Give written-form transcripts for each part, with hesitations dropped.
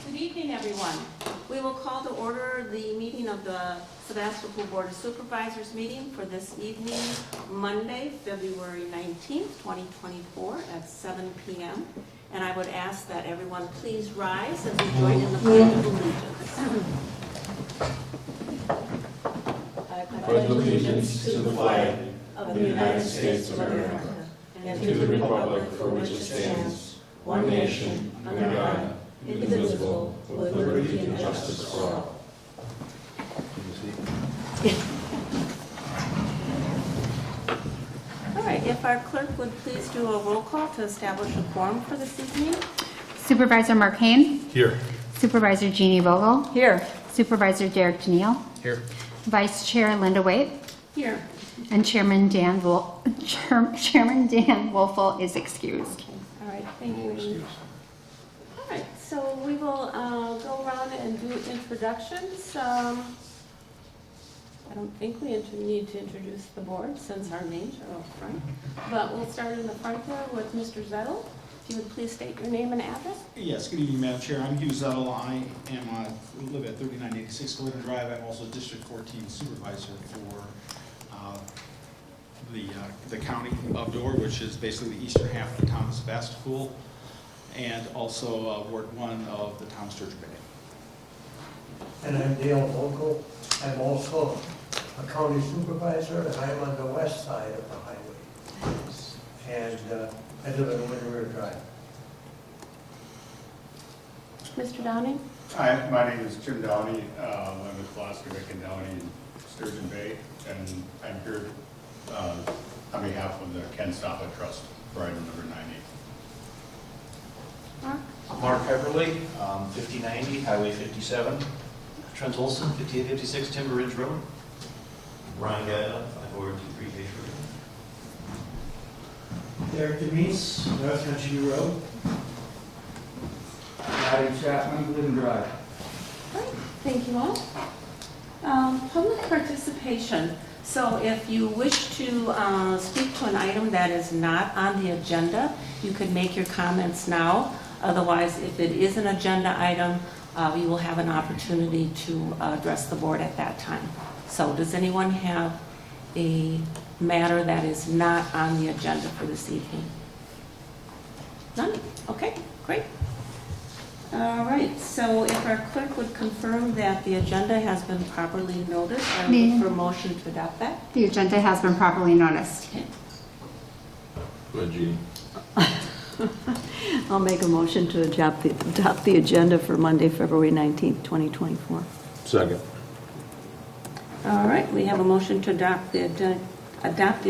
Good evening, everyone. We will call to order the meeting of the Sevastopol Board of Supervisors meeting for this evening, Monday, February 19th, 2024 at 7 p.m. And I would ask that everyone please rise as we join in the Pledge of Allegiance. I pledge allegiance to the flag of the United States of America and to the republic for which it stands, one nation, under God, indivisible, with liberty and justice for all. All right, if our clerk would please do a roll call to establish a quorum for this evening. Supervisor Mark Hayne. Here. Supervisor Jeannie Vogel. Here. Supervisor Derek Daniel. Here. Vice Chair Linda Waite. Here. And Chairman Dan Woelfel is excused. All right, thank you. All right, so we will go around and do introductions. I don't think we need to introduce the board since our names are up front. But we'll start in the front here with Mr. Zettel. If you would please state your name and address. Yes, good evening, Madam Chair. I'm Hugh Zettel. I live at 3986 Glidden Drive. I'm also District 14 Supervisor for the county of Door, which is basically the eastern half of the town of Sevastopol, and also Ward 1 of the town of Sturgeon Bay. And I'm Dan Woelfel. I'm also a county supervisor, and I'm on the west side of the highway. And I live in Winter Drive. Mr. Downing? Hi, my name is Jim Downey. I'm with Gloucester, and Downey in Sturgeon Bay, and I'm here on behalf of the Ken Stoppa Trust for item number 98. Mark? Mark Pepperly, 5090 Highway 57. Trent Olson, 5856 Timber Ridge Road. Ryan Gaeta, 5423 Bay Road. Derek Demise, North Country Road. Larry Chapman, Glidden Drive. All right, thank you all. Public participation. So if you wish to speak to an item that is not on the agenda, you could make your comments now. Otherwise, if it is an agenda item, we will have an opportunity to address the board at that time. So does anyone have a matter that is not on the agenda for this evening? None? Okay, great. All right, so if our clerk would confirm that the agenda has been properly noticed, I would look for a motion to adopt that. The agenda has been properly noticed. Okay. Go ahead, Jeannie. I'll make a motion to adopt the agenda for Monday, February 19th, 2024. Second. All right, we have a motion to adopt the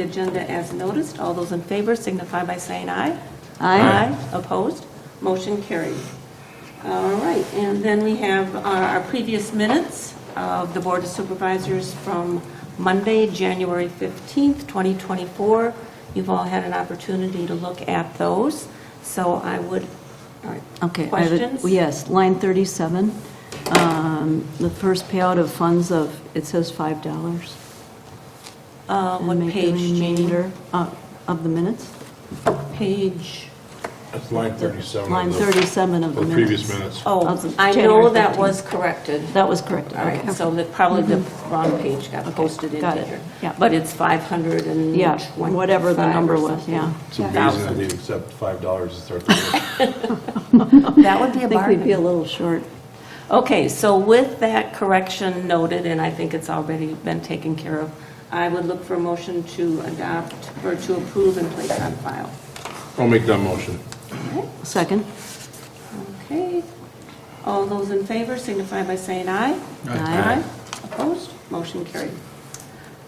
agenda as noticed. All those in favor signify by saying aye. Aye. Opposed? Motion carried. All right, and then we have our previous minutes of the Board of Supervisors from Monday, January 15th, 2024. You've all had an opportunity to look at those. So I would, all right, Okay. questions? Yes, line 37, the first payout of funds of, it says $5. And What make the page, Jeannie? remainder of the minutes? Page, That's line 37. Line 37 of the minutes. Previous minutes. oh, Of the I know January that 15th. was corrected. That was correct. All right, Okay. so that probably the wrong page got posted into got it. here. Yeah. But it's 500 Yeah, whatever the number was, yeah. It's amazing that they'd accept $5 to start the That would be a I think we'd be a bargain. little short. Okay, so with that correction noted, and I think it's already been taken care of, I would look for a motion to adopt or to approve and place on file. I'll make that motion. Okay. Second? Okay. All those in favor signify by saying aye. Aye. Opposed? Motion carried.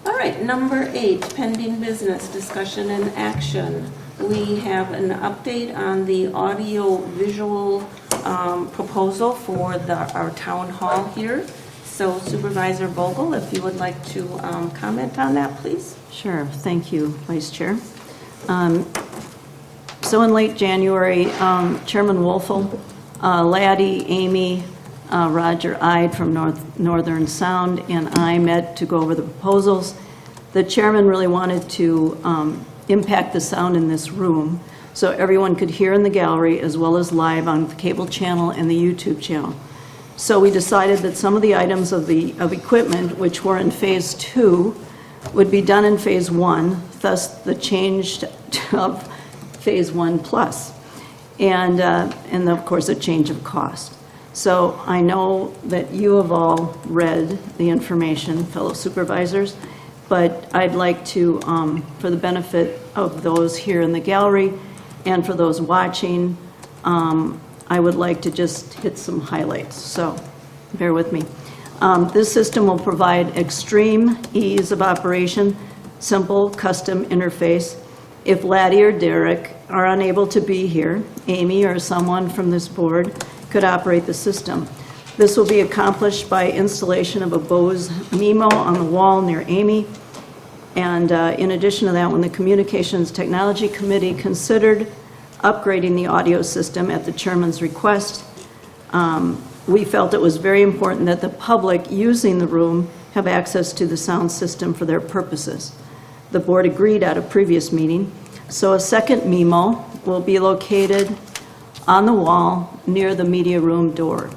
All right, number 8, pending business, discussion and action. We have an update on the audio-visual proposal for our town hall here. So Supervisor Vogel, if you would like to comment on that, please. Sure, thank you, Vice Chair. So in late January, Chairman Woelfel, Laddie, Amy, Roger Ide from Northern Sound, and I met to go over the proposals. The chairman really wanted to impact the sound in this room, so everyone could hear in the gallery as well as live on the cable channel and the YouTube channel. So we decided that some of the items of equipment which were in Phase 2 would be done in Phase 1, thus the change of Phase 1 plus, and of course a change of cost. So I know that you have all read the information, fellow supervisors, but I'd like to, for the benefit of those here in the gallery and for those watching, I would like to just hit some highlights, so bear with me. This system will provide extreme ease of operation, simple custom interface. If Laddie or Derek are unable to be here, Amy or someone from this board could operate the system. This will be accomplished by installation of a Bose Mimo on the wall near Amy. And in addition to that, when the Communications Technology Committee considered upgrading the audio system at the chairman's request, we felt it was very important that the public using the room have access to the sound system for their purposes. The board agreed at a previous meeting, so a second Mimo will be located on the wall near the media room door,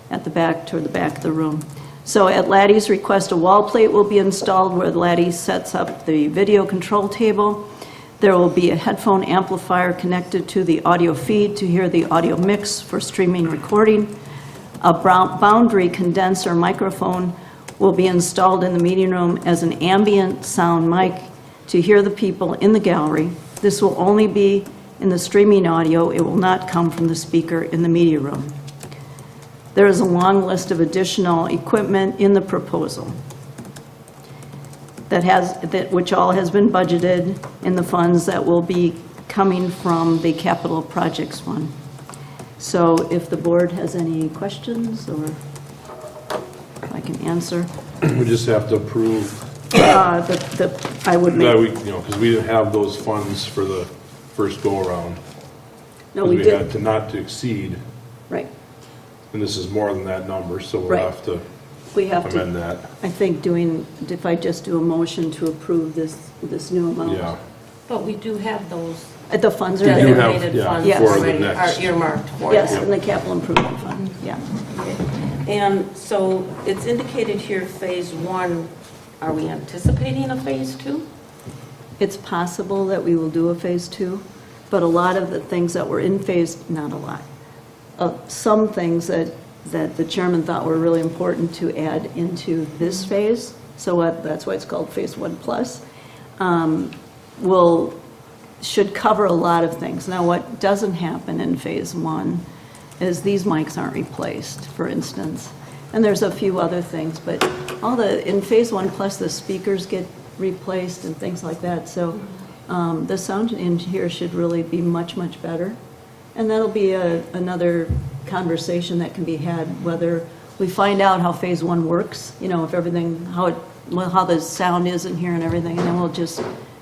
at the back, toward the back of the room. So at Laddie's request, a wall plate will be installed where Laddie sets up the video control table. There will be a headphone amplifier connected to the audio feed to hear the audio mix for streaming recording. A boundary condenser microphone will be installed in the meeting room as an ambient sound mic to hear the people in the gallery. This will only be in the streaming audio. It will not come from the speaker in the media room. There is a long list of additional equipment in the proposal which all has been budgeted in the funds that will be coming from the capital projects fund. So if the board has any questions, or if I can answer, We just have to approve I would that make, because we didn't have those funds for the first go-around. no, 'Cause we had did, to not to exceed, right. and this is more than that number, so we'll Right. have to We have amend to, that. I think if I just do a motion to approve this new amount. Yeah. But we do have those The funds are We do there. have- designated yeah, funds for the already, next. are earmarked for Yes, that. in the capital improvement fund, yeah. And so it's indicated here, Phase 1, are we anticipating a Phase 2? It's possible that we will do a Phase 2, but a lot of the things that were in Phase, not a lot, some things that the chairman thought were really important to add into this phase, so that's why it's called Phase 1 Plus, should cover a lot of things. Now, what doesn't happen in Phase 1 is these mics aren't replaced, for instance. And there's a few other things, but in Phase 1 Plus, the speakers get replaced and things like that. So the sound in here should really be much, much better. And that'll be another conversation that can be had, whether we find out how Phase 1 works, if everything, how the sound is in here and everything, and then we'll just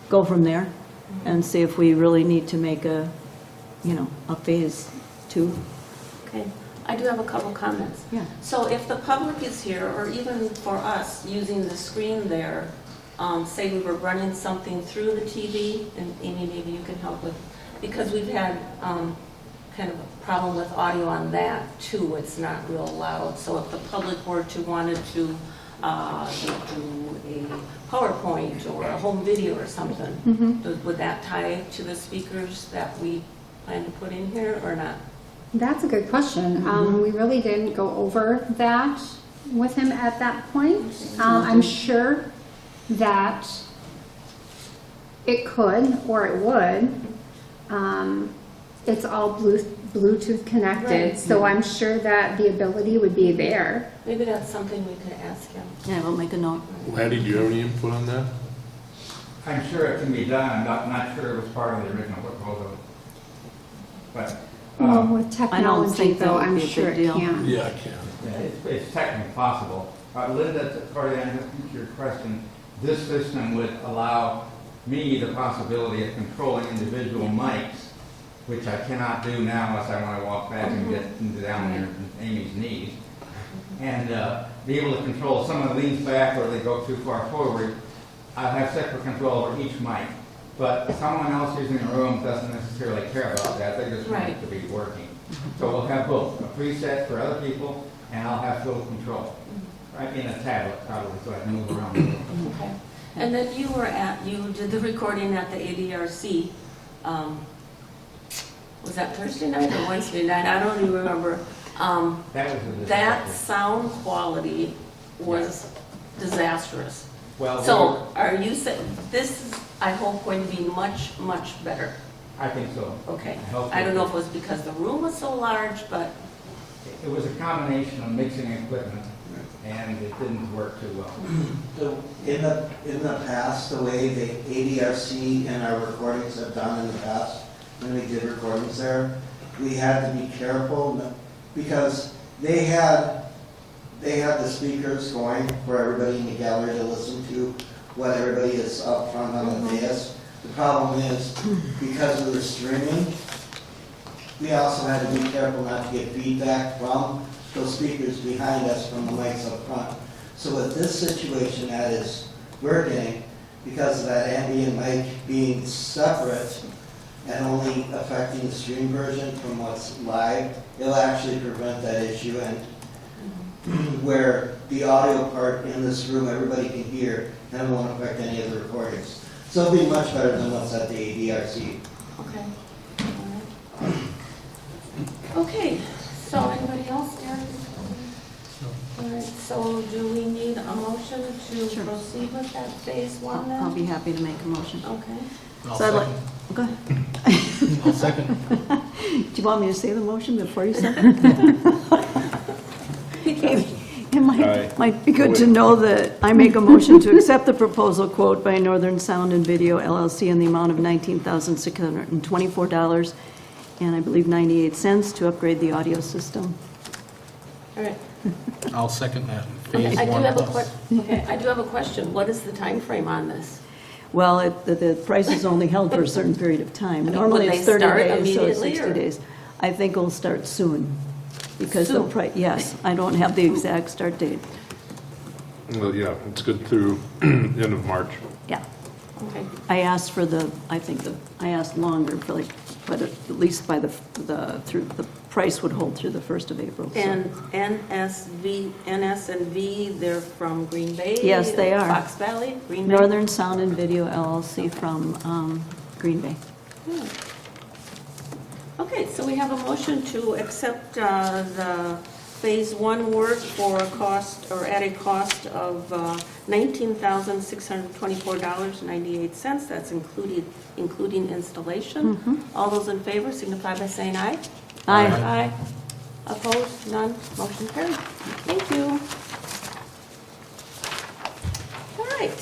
go from there and see if we really need to make a Phase 2. Okay, I do have a couple comments. Yeah. So if the public is here, or even for us, using the screen there, say we were running something through the TV, and Amy, maybe you can help with, because we've had kind of a problem with audio on that too, it's not real loud. So if the public were to wanted to do a PowerPoint or a home video or something, would that tie to the speakers that we plan to put in here or not? That's a good question. We really didn't go over that with him at that point. I'm sure that it could, or it would. It's all Bluetooth connected, Right. so I'm sure that the ability would be there. Maybe that's something we could ask him. Yeah, we'll make a note. Laddie, do you have any input on that? I'm sure it can be done, I'm not sure it was part of the original proposal. But, Well, with I don't technology, think that though, would I'm be a big sure it deal. can. Yeah, I can. it's technically possible. Linda, to part of answer to your question, this system would allow me the possibility of controlling individual mics, which I cannot do now unless I want to walk back and get down near Amy's knees. And be able to control, if someone leans back or they go too far forward, I have separate control over each mic. but someone else using the room doesn't necessarily care about that, they just want Right. it to be working. So we'll have both, a preset for other people, and I'll have full control. Right, in a tablet probably, so I can move around a little. Okay. And then you did the recording at the ADRC. Was that Thursday night or Wednesday night? I don't even remember. That was a That disaster. sound quality was disastrous. Well, So are you saying, this is, I hope, going to be much, much better? I think so. Okay. I hope I don't know if so. it was because the room was so large, but, It was a combination of mixing equipment, and it didn't work too well. In the past, the way the ADRC and our recordings have done in the past, when we did recordings there, we had to be careful because they had the speakers going for everybody in the gallery to listen to what everybody is up front on the dais. The problem is, because we were streaming, we also had to be careful not to get feedback from those speakers behind us from the mics up front. So with this situation that is working, because of that ambient mic being separate and only affecting the stream version from what's live, it'll actually prevent that issue, and where the audio part in this room everybody can hear and it won't affect any of the recordings. So it'll be much better than what's at the ADRC. okay. All right. Okay, so anybody else, Derek? All right, so do we need a motion to Sure. proceed with that phase one then? I'll be happy to make a motion. Okay. So I'd like- Go ahead. I'll second. Do you want me to say the motion before you second? It Aye. might be good to know that I make a motion to accept the proposal quote by Northern Sound and Video LLC in the amount of $19,624 and I believe 98 cents to upgrade the audio system. All right. I'll second that. Okay, Phase I do one have a plus. okay, I do have a question. What is the time frame on this? Well, the price is only held for a certain period of time. Normally Will it's they 30 start days, so it's immediately, 60 or- days. I think it'll start soon. Because the Soon? price, yes, I don't have the exact start date. Well, yeah, it's good through end of March. Yeah. Okay. I asked for I asked longer for like, but at least by the price would hold through the 1st of April. so. And NS&V, they're from Green Bay? Yes, they are. Fox Valley, Green Bay? Northern Sound and Video LLC from Green Bay. Okay, so we have a motion to accept the Phase 1 work for a cost, or at a cost of $19,624.98. That's including installation. All those in favor signify by saying aye. Aye. Aye. Opposed? None? Motion carried. Thank you. All right.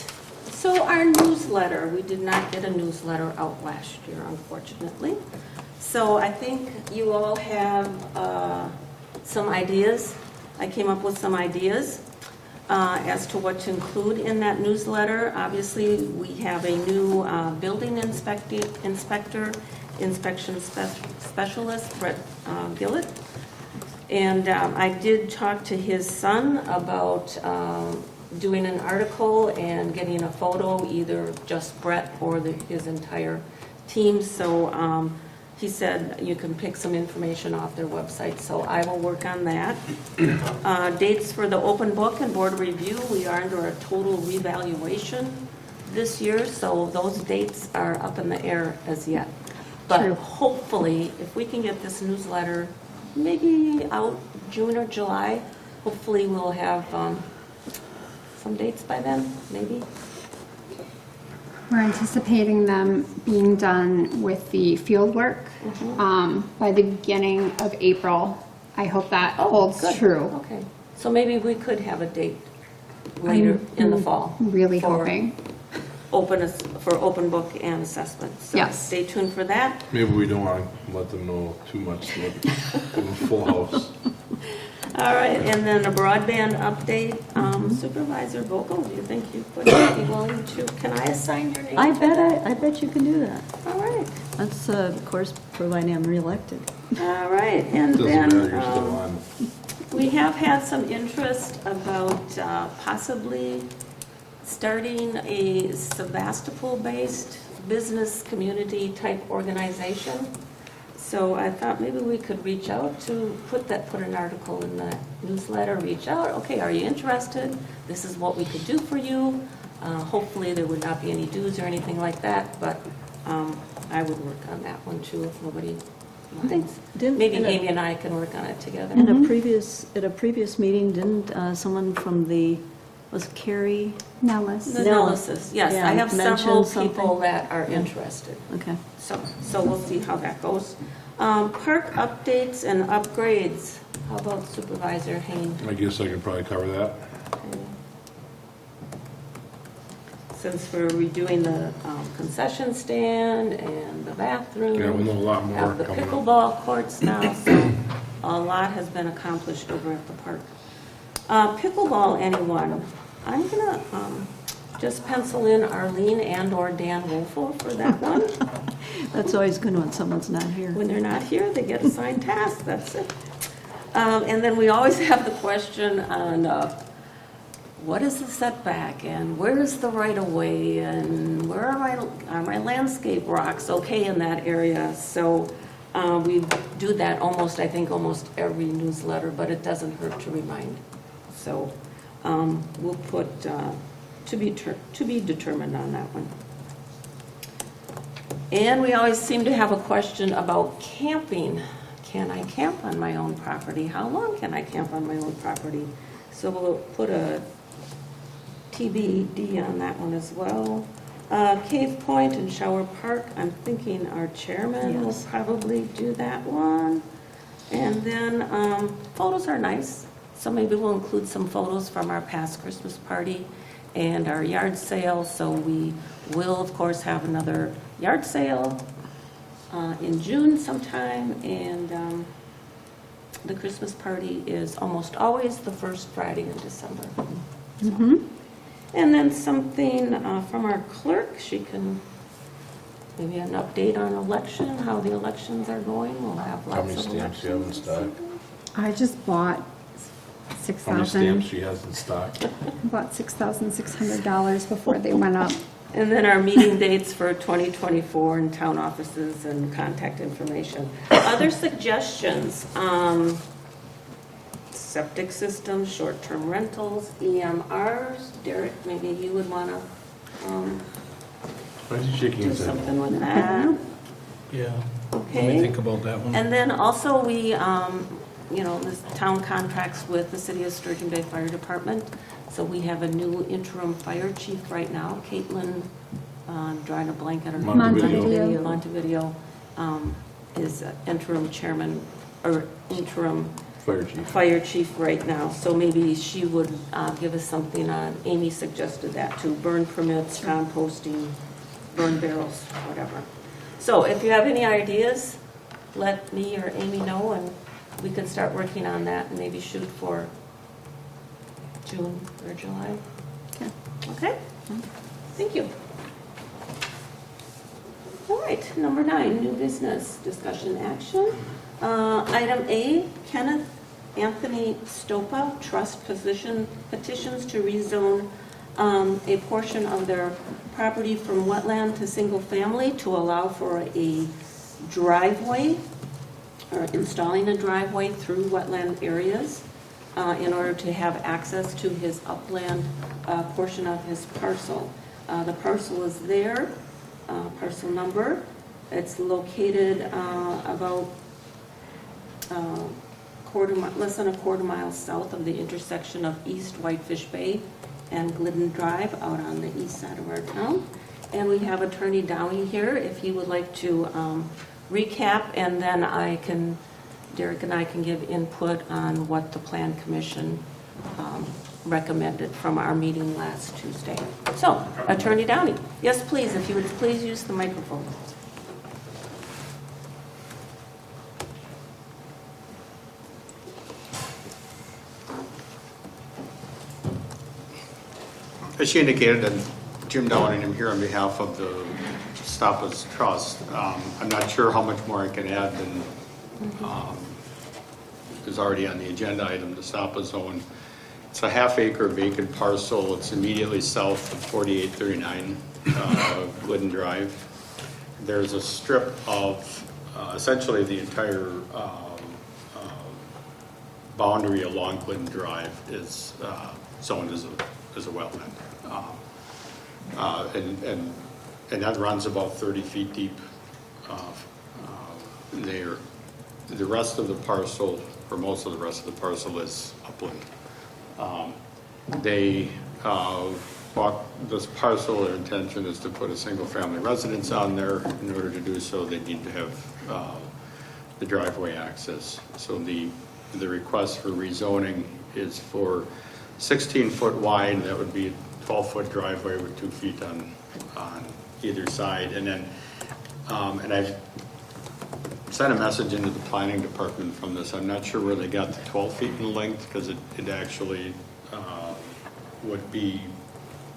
So our newsletter, we did not get a newsletter out last year, unfortunately. So I think you all have some ideas. I came up with some ideas as to what to include in that newsletter. Obviously, we have a new building inspection specialist, Brett Gillett. And I did talk to his son about doing an article and getting a photo, either just Brett or his entire team. So he said you can pick some information off their website, so I will work on that. Dates for the open book and board review, we are under a total revaluation this year, so those dates are up in the air as yet. But True. hopefully, if we can get this newsletter maybe out June or July, hopefully we'll have some dates by then, maybe. We're anticipating them being done with the field work by the beginning of April. I hope that holds good. true. Okay, so maybe we could have a date later in the fall. Really for hoping. For open book and assessment. So Yes. stay tuned for that. Maybe we don't want to let them know too much, let them give them full house. All right, and then a broadband update. Supervisor Vogel, do you think you would be willing to, can I assign your name? I to that? bet you can do that. All right, That's, of course, providing I'm reelected. all right, and Doesn't then matter, you're still on. we have had some interest about possibly starting a Sevastopol-based business community type organization. So I thought maybe we could reach out to put an article in the newsletter, reach out, okay, are you interested? This is what we could do for you. Hopefully there would not be any dues or anything like that, but I would work on that one too if nobody minds. Maybe Amy and I can work on it together. At a previous meeting, didn't someone from was it Carrie? Nellis. The Nellises, yes, Yeah, I have mentioned several people something. that are interested. Okay. So we'll see how that goes. Park updates and upgrades. How about Supervisor Haynes? I guess I can probably cover that. Since we're redoing the concession stand and the bathroom. Yeah, we'll know a lot more Have the coming up. pickleball courts now, so a lot has been accomplished over at the park. Pickleball, anyone? I'm gonna just pencil in Arlene and/or Dan Woelfel for that one. That's always good when someone's not here. When they're not here, they get assigned tasks, that's it. And then we always have the question on what is the setback and where is the right-of-way and where are my landscape rocks okay in that area? So we do that almost every newsletter, but it doesn't hurt to remind. So we'll put to be determined on that one. And we always seem to have a question about camping. Can I camp on my own property? How long can I camp on my own property? So we'll put a TBD on that one as well. Cave Point and Shower Park, I'm thinking our chairman will Yes. probably do that one. And then photos are nice, so maybe we'll include some photos from our past Christmas party and our yard sale. So we will, of course, have another yard sale in June sometime, and the Christmas party is almost always the first Friday in December. And then something from our clerk, she can, maybe an update on election, how the elections are going. We'll have How lots many of stamps do you have in elections. stock? I just bought How many stamps 6,000, she has in stock? bought $6,600 before they went up. And then our meeting dates for 2024 in town offices and contact information. Other suggestions, septic systems, short-term rentals, EMRs. Derek, maybe you would want to Why is he shaking do his head? something with that. Yeah. Let Okay. me think about that one. And then also we, this town contracts with the City of Sturgeon Bay Fire Department. So we have a new interim fire chief right now, Caitlin, drawing a blank on her name. Montevideo. Montevideo is interim chairman, or interim Fire chief. fire chief right now. So maybe she would give us something on, Amy suggested that too, burn permits, composting, burn barrels, whatever. So if you have any ideas, let me or Amy know, and we can start working on that and maybe shoot for June or July. Okay. Okay? Thank you. All right, number 9, new business, discussion action. Item A, Kenneth Anthony Stopa, trust petitions to rezone a portion of their property from wetland to single family to allow for a driveway, or installing a driveway through wetland areas in order to have access to his upland portion of his parcel. The parcel is there, parcel number. It's located about less than a quarter mile south of the intersection of East Whitefish Bay and Glidden Drive out on the east side of our town. And we have Attorney Downey here if he would like to recap, and then Derek and I can give input on what the Plan Commission recommended from our meeting last Tuesday. So, Attorney Downey, yes, please, if you would please use the microphone. As she indicated, I'm Jim Downey, and I'm here on behalf of the Stop Us Trust. I'm not sure how much more I can add than is already on the agenda item, the Stop Us Zone. It's a half-acre vacant parcel. It's immediately south of 4839 Glidden Drive. there's a strip of essentially the entire boundary along Glidden Drive is zoned as a wetland. And that runs about 30 feet deep there. The rest of the parcel, or most of the rest of the parcel, is upland. They bought this parcel. Their intention is to put a single-family residence on there. In order to do so, they need to have the driveway access. So the request for rezoning is for 16-foot wide. That would be a 12-foot driveway with 2 feet on either side. And then, and I've sent a message into the planning department from this. I'm not sure where they got the 12 feet in length, because it actually would be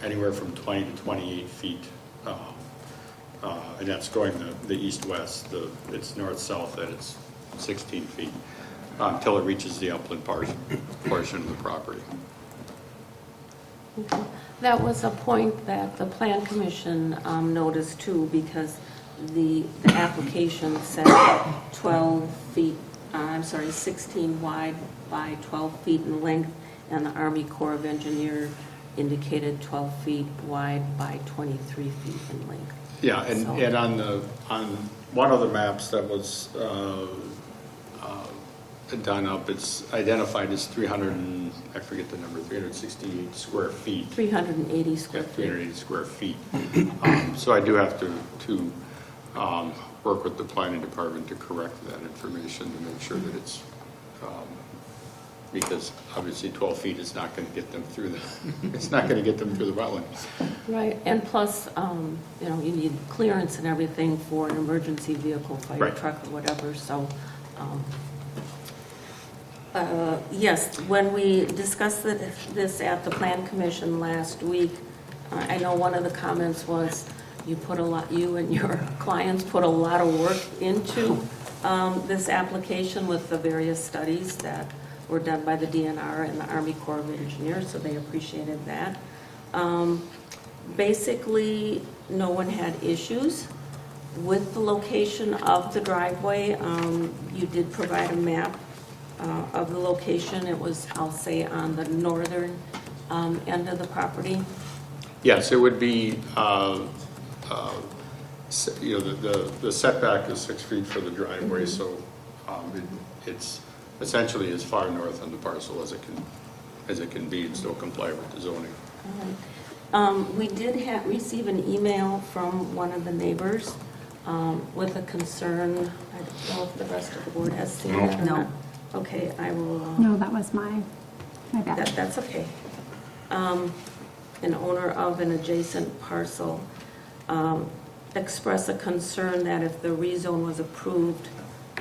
anywhere from 20 to 28 feet. And that's going the east-west. It's north-south, that it's 16 feet until it reaches the upland portion of the property. Okay. That was a point that the Plan Commission noticed too, because the application said 12 feet, 16 wide by 12 feet in length, and the Army Corps of Engineers indicated 12 feet wide by 23 feet in length. Yeah, and on one of the maps that was done up, it's identified as 368 square feet. 380 square feet. 380 square feet. So I do have to work with the planning department to correct that information to make sure that it's, because obviously 12 feet is not going to get them through it's not going to get them through the wetland. Right, and plus, you need clearance and everything for an emergency vehicle, fire Right. truck or whatever, so. Yes, when we discussed this at the Plan Commission last week, I know one of the comments was you and your clients put a lot of work into this application with the various studies that were done by the DNR and the Army Corps of Engineers, so they appreciated that. Basically, no one had issues with the location of the driveway. You did provide a map of the location. It was, I'll say, on the northern end of the property. Yes, it would be, the setback is 6 feet for the driveway, so it's essentially as far north on the parcel as it can be and still comply with the zoning. All right. We did receive an email from one of the neighbors with a concern. I don't know if the rest of the board has seen that or not. Okay, I will. No, that was my bad. That's okay. An owner of an adjacent parcel expressed a concern that if the rezone was approved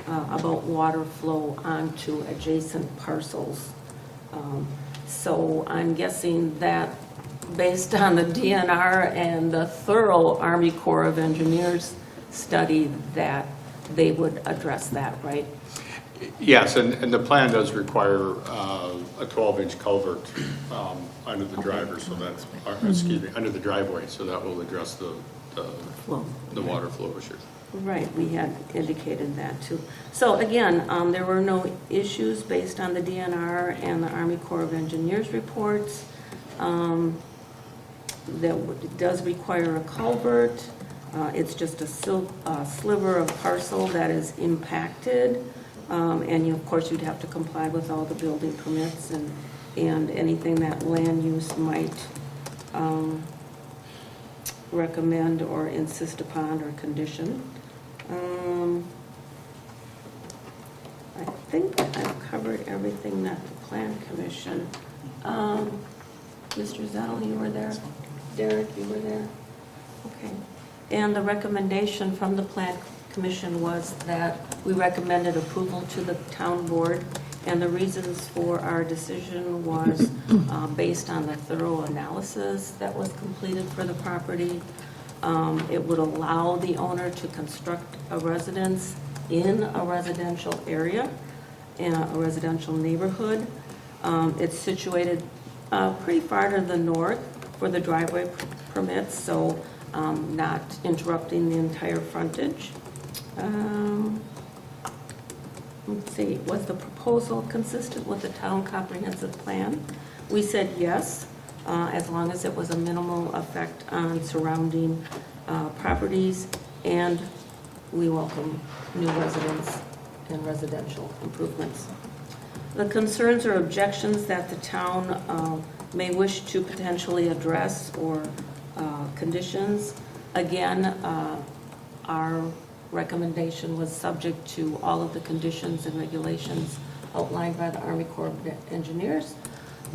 about water flow onto adjacent parcels. So I'm guessing that based on the DNR and the thorough Army Corps of Engineers study that they would address that, right? Yes, and the plan does require a 12-inch culvert under the driver, so that's, under the driveway, so that will address the water flow issue. Right, we had indicated that too. So again, there were no issues based on the DNR and the Army Corps of Engineers reports. That does require a culvert. It's just a sliver of parcel that is impacted. And of course, you'd have to comply with all the building permits and anything that land use might recommend or insist upon or condition. I think I've covered everything that the Plan Commission. Mr. Zettel, you were there? Derek, you were there? Okay. And the recommendation from the Plan Commission was that we recommended approval to the town board, and the reasons for our decision was based on the thorough analysis that was completed for the property. It would allow the owner to construct a residence in a residential area, in a residential neighborhood. It's situated pretty far to the north for the driveway permits, so not interrupting the entire frontage. Let's see, was the proposal consistent with the town comprehensive plan? We said yes, as long as it was a minimal effect on surrounding properties, and we welcome new residents and residential improvements. The concerns or objections that the town may wish to potentially address or conditions, again, our recommendation was subject to all of the conditions and regulations outlined by the Army Corps of Engineers,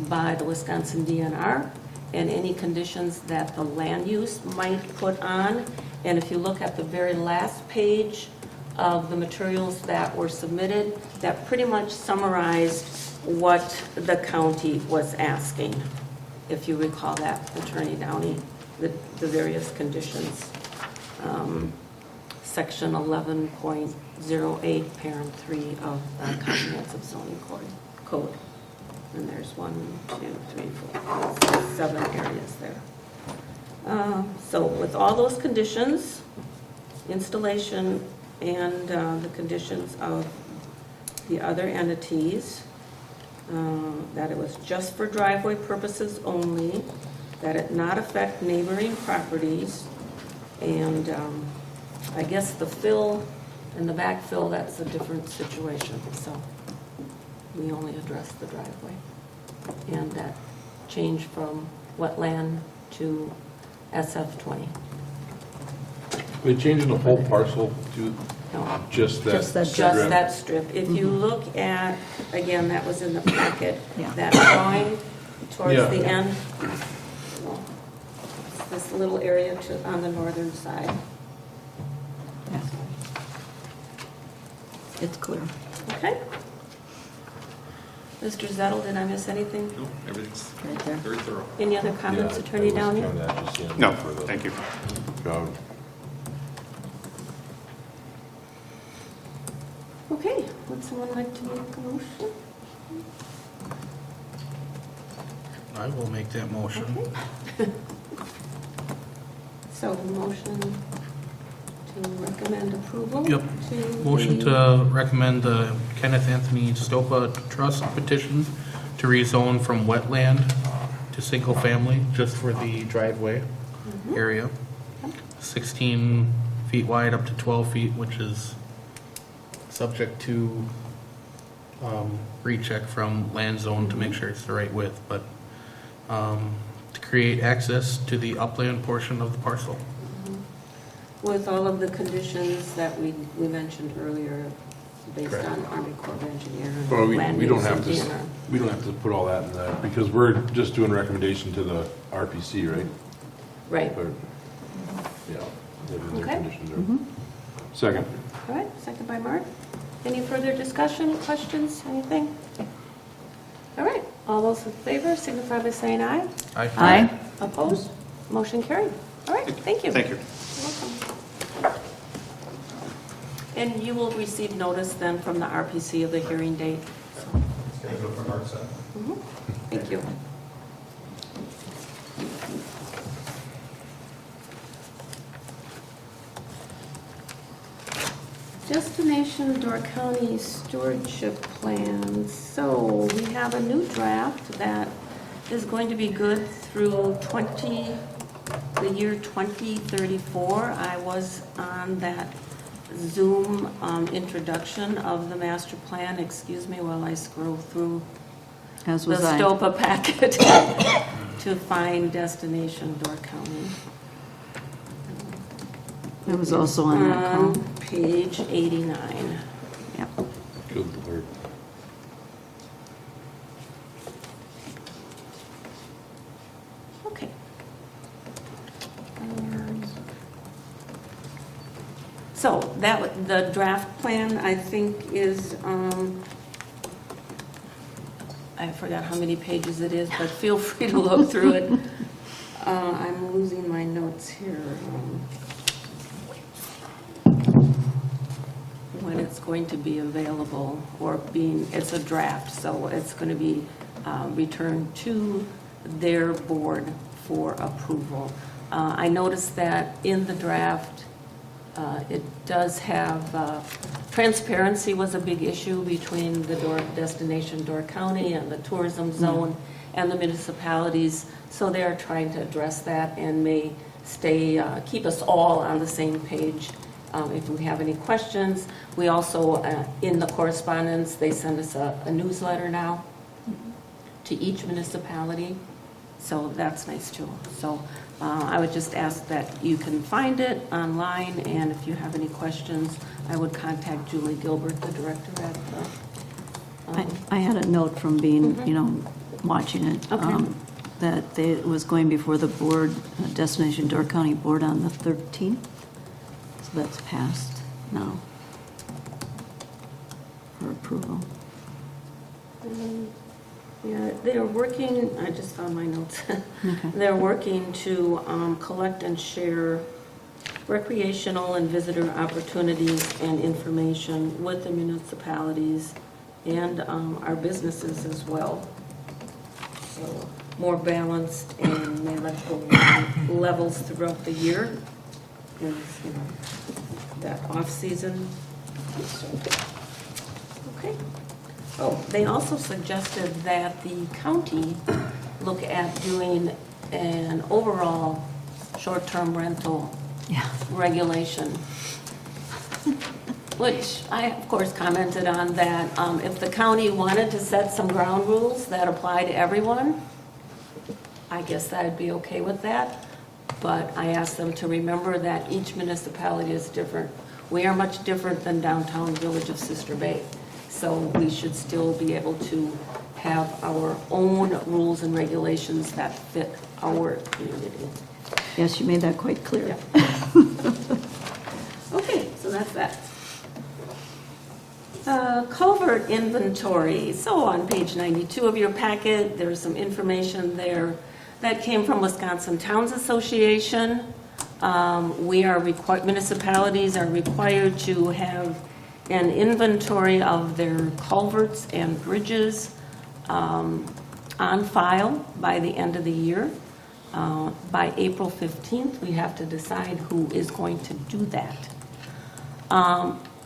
by the Wisconsin DNR, and any conditions that the land use might put on. And if you look at the very last page of the materials that were submitted, that pretty much summarized what the county was asking, if you recall that, Attorney Downey, the various conditions. Section 11.08, parent 3 of the comprehensive zoning code. And there's 1, 2, 3, 4, 5, 6, 7 areas there. So with all those conditions, installation and the conditions of the other entities, that it was just for driveway purposes only, that it not affect neighboring properties, and I guess the fill and the backfill, that's a different situation, so we only address the driveway. And that change from wetland to SF20. They changing the whole parcel to No, just that Just that- just strip? that strip. If you look at, again, that was in the packet, Yeah. that drawing towards Yeah. the end. It's this little area on the northern side. Yeah. It's clear. Okay? Mr. Zettel, did I miss anything? No, everything's Right there. very thorough. Any other comments, Yeah, Attorney that was Downey? kinda just the end No, for the thank you. crowd. Okay, would someone like to make a motion? I will make that motion. Okay. So, motion to recommend approval? Yep. To Motion the- to recommend the Kenneth Anthony Stopa Trust petition to rezone from wetland to single family, just for the driveway area. 16 feet wide up to 12 feet, which is subject to recheck from land zone to make sure it's the right width, but to create access to the upland portion of the parcel. With all of the conditions that we mentioned earlier, based Correct. on Army Corps of Engineers. Well, we land don't use have and to, DNR. we don't have to put all that in that, because we're just doing a recommendation to the RPC, right? Right, Or- Yeah. whatever their Okay. conditions are. Second. all right, second by Mark. Any further discussion, questions, anything? All right, all those in favor signify by saying aye. Aye. Opposed? Motion carried. All right, thank you. Thank you. You're welcome. And you will receive notice then from the RPC of the hearing date. Schedule for March 7th. Mhm. Thank you. Destination Door County Stewardship Plan. So we have a new draft that is going to be good through the year 2034. I was on that Zoom introduction of the master plan. Excuse me while I scroll through As the was I. STOPA packet to find Destination Door County. It was also on that call. Page 89. Yep. Good Lord. Okay. So the draft plan, I think, is, I forgot how many pages it is, but feel free to look through it. I'm losing my notes here. When it's going to be available or it's a draft, so it's going to be returned to their board for approval. I noticed that in the draft, it does have, transparency was a big issue between the destination Door County and the tourism zone and the municipalities. So they are trying to address that and may keep us all on the same page. If we have any questions, we also, in the correspondence, they send us a newsletter now to each municipality. So that's nice too. So I would just ask that you can find it online, and if you have any questions, I would contact Julie Gilbert, the director at the... I had a note from being, watching it, Okay. that it was going before the board, Destination Door County Board on the 13th. So that's passed now for approval. Yeah, they're working, I just found my notes. Okay. They're working to collect and share recreational and visitor opportunities and information with the municipalities and our businesses as well. So more balanced and manageable levels throughout the year is, that off-season. So, okay. Oh, they also suggested that the county look at doing an overall short-term rental regulation, which I, of course, commented on that if the county wanted to set some ground rules that apply to everyone, I guess I'd be okay with that. But I asked them to remember that each municipality is different. We are much different than downtown Village of Sister Bay. So we should still be able to have our own rules and regulations that fit our community. Yes, you made that quite clear. Yeah. Okay, so that's that. Culvert inventory. So on page 92 of your packet, there's some information there that came from Wisconsin Towns Association. Municipalities are required to have an inventory of their culverts and bridges on file by the end of the year. By April 15th, we have to decide who is going to do that.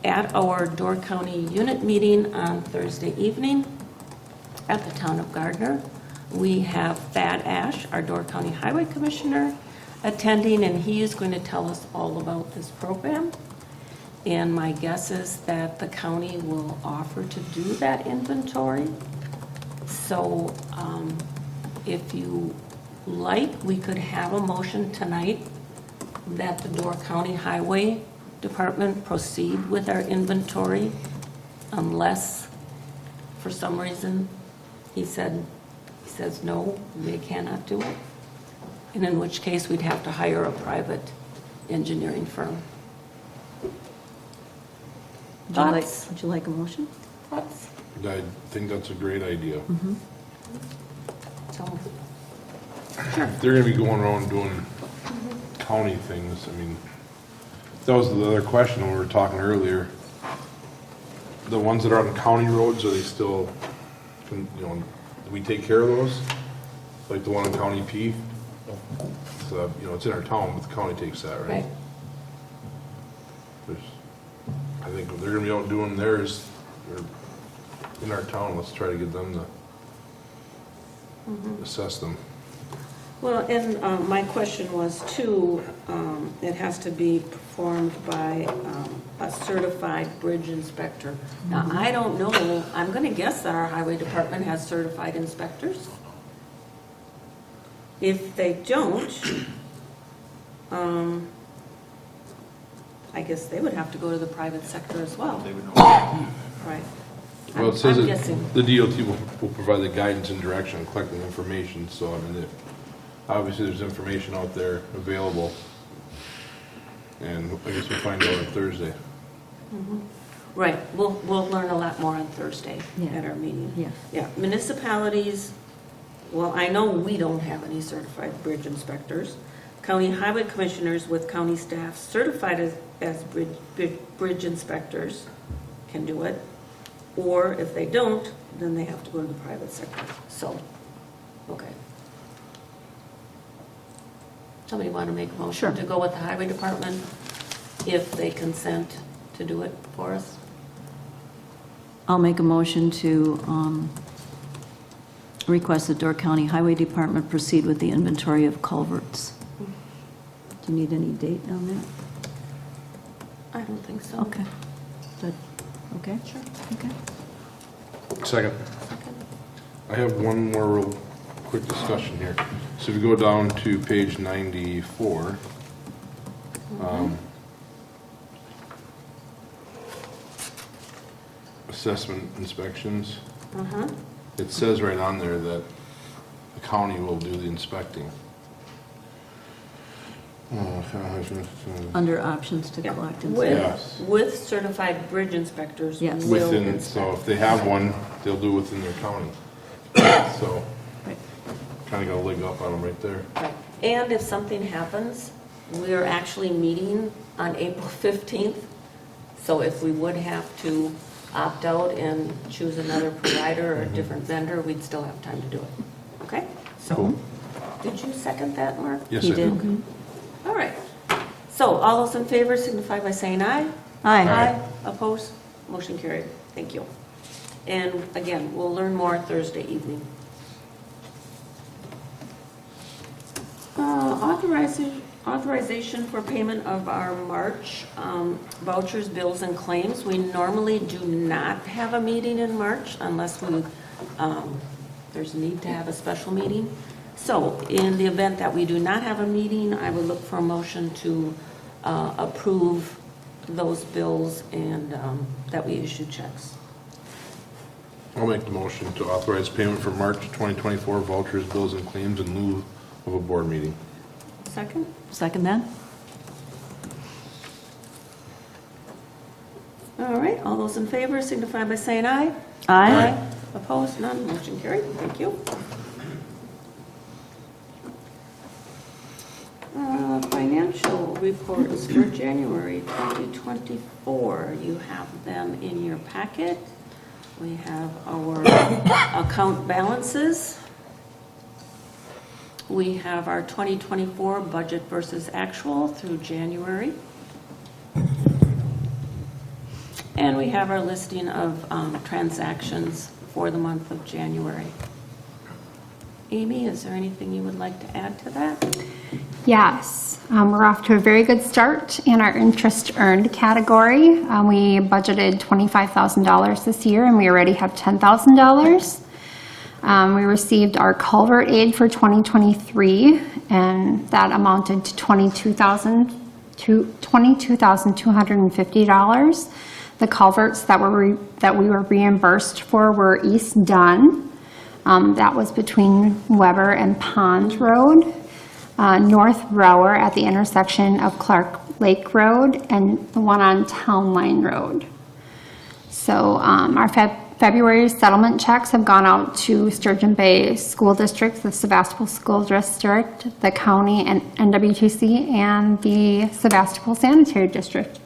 At our Door County unit meeting on Thursday evening at the town of Gardner, we have Thad Ash, our Door County Highway Commissioner, attending, and he is going to tell us all about this program. And my guess is that the county will offer to do that inventory. So if you like, we could have a motion tonight that the Door County Highway Department proceed with our inventory unless, for some reason, he says no, they cannot do it. And in which case, we'd have to hire a private engineering firm. Would you like a motion? Thoughts? I think that's a great idea. So, If they're gonna be going around doing county things, I mean, that was the other question when we were talking earlier. The ones that are on county roads, are they still, do we take care of those? Like the one on County P? So, it's in our town, but the county takes that, right? right. I think if they're gonna be out doing theirs, or in our town, let's try to get them to assess them. Well, and my question was too, it has to be performed by a certified bridge inspector. Now, I don't know, I'm gonna guess that our highway department has certified inspectors. If they don't, I guess they would have to go to the private sector as well. They would know. Right. Well, it says I'm that guessing. the DOT will provide the guidance and direction, collecting information, so I mean, obviously there's information out there available. And I guess we'll find out on Thursday. Right, we'll learn a lot more on Thursday Yeah. at our meeting. Yes. Yeah, municipalities, well, I know we don't have any certified bridge inspectors. County highway commissioners with county staff certified as bridge inspectors can do it. Or if they don't, then they have to go to the private sector. So, okay. Somebody want to make a motion Sure. to go with the highway department if they consent to do it for us? I'll make a motion to request the Door County Highway Department proceed with the inventory of culverts. Do you need any date on that? I don't think so. Okay. Good. Okay? Sure. Okay. Second. I have one more real quick discussion here. So if you go down to page 94, assessment inspections, Uh-huh. it says right on there that the county will do the inspecting. Under options to Yeah. collect and With- sell. Yes. With certified bridge inspectors. Yes. will Within, inspect. so if they have one, they'll do within their county. So, Right. kind of got a leg up on them right there. Right. And if something happens, we're actually meeting on April 15th. So if we would have to opt out and choose another provider or a different vendor, we'd still have time to do it. Okay? So, Cool. did you second that, Mark? Yes, He I did. did. All right. So all those in favor signify by saying aye. Aye. Opposed? Motion carried. Thank you. And again, we'll learn more Thursday evening. Authorization for payment of our March vouchers, bills, and claims. We normally do not have a meeting in March unless there's a need to have a special meeting. So in the event that we do not have a meeting, I would look for a motion to approve those bills and that we issue checks. I'll make the motion to authorize payment for March 2024 vouchers, bills, and claims in lieu of a board meeting. Second? Second that? All right, all those in favor signify by saying aye. Aye. Opposed? None. Motion carried. Thank you. Financial reports for January 2024. You have them in your packet. We have our account balances. We have our 2024 budget versus actual through January. And we have our listing of transactions for the month of January. Amy, is there anything you would like to add to that? Yes, we're off to a very good start in our interest earned category. We budgeted $25,000 this year and we already have $10,000. We received our culvert aid for 2023 and that amounted to $22,250. The culverts that we were reimbursed for were East Dunn. That was between Weber and Pond Road. North Rower at the intersection of Clark Lake Road and the one on Town Line Road. So our February settlement checks have gone out to Sturgeon Bay School District, the Sevastopol School District, the county and NWTC, and the Sevastopol Sanitary District.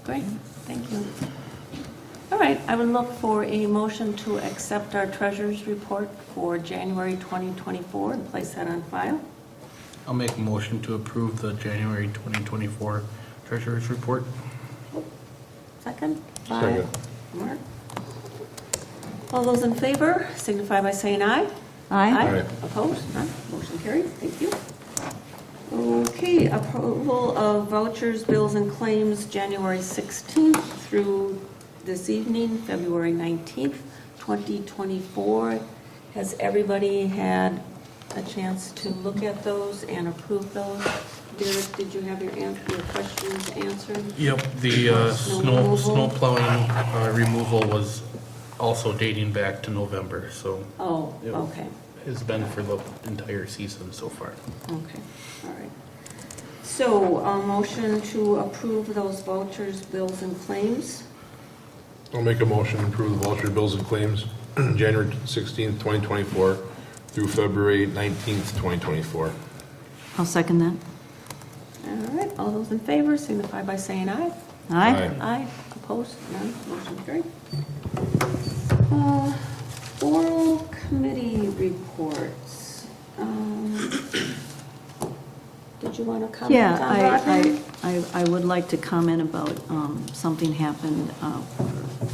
Great, thank you. All right, I would look for a motion to accept our treasurer's report for January 2024 and place that on file. I'll make a motion to approve the January 2024 Treasurer's Report. Second? Second. Mark? All those in favor signify by saying aye. Aye. Aye. Opposed? None. Motion carried. Thank you. Okay, approval of vouchers, bills, and claims, January 16th through this evening, February 19th, 2024. Has everybody had a chance to look at those and approve those? Derek, did you have your questions answered? Yep, the snow plowing removal was also dating back to November, so Oh, Yep. okay, it's been for the entire season so far. okay, all right. So, a motion to approve those vouchers, bills, and claims. I'll make a motion to approve the voucher, bills, and claims January 16th, 2024 through February 19th, 2024. I'll second that. All right, all those in favor signify by saying aye. Aye. Aye. Opposed? None. Motion carried. Oral committee reports. want to comment Yeah, on broadband? I would like to comment about something happened,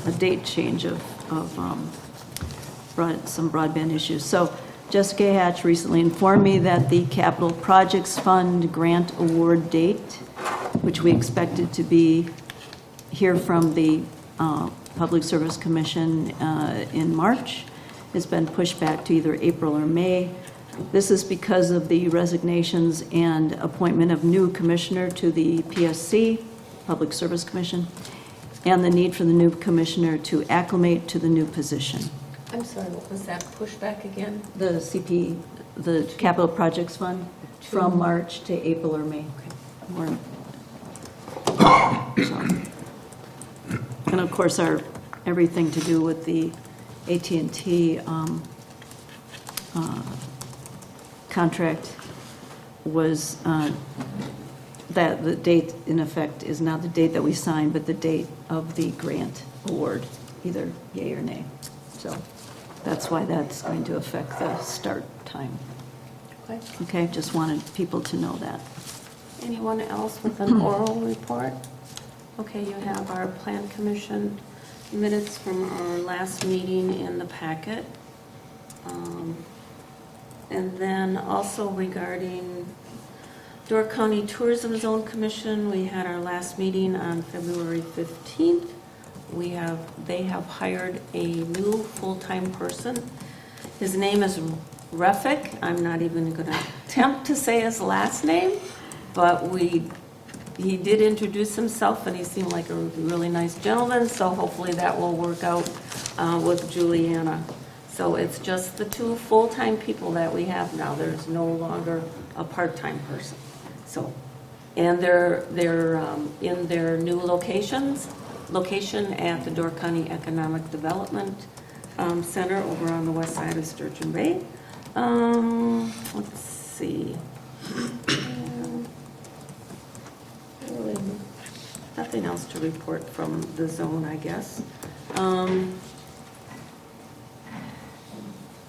a date change of some broadband issues. So Jessica Hatch recently informed me that the Capital Projects Fund grant award date, which we expected to be hear from the Public Service Commission in March, has been pushed back to either April or May. This is because of the resignations and appointment of new commissioner to the PSC, Public Service Commission, and the need for the new commissioner to acclimate to the new position. I'm sorry, what was that pushback again? The CP, the Capital Projects Fund, from March to April or May. Or- so. And of course, everything to do with the AT&T contract was, that the date in effect is not the date that we signed, but the date of the grant award, either yay or nay. So that's why that's going to affect the start time. Okay. Okay, just wanted people to know that. Anyone else with an oral report? Okay, you have our Plan Commission minutes from our last meeting in the packet. And then also regarding Door County Tourism Zone Commission, we had our last meeting on February 15th. They have hired a new full-time person. His name is Refik. I'm not even going to attempt to say his last name, but he did introduce himself, and he seemed like a really nice gentleman, so hopefully that will work out with Juliana. So it's just the two full-time people that we have now. There's no longer a part-time person. So, and they're in their new location at the Door County Economic Development Center over on the west side of Sturgeon Bay. Let's see. Really nothing else to report from the zone, I guess.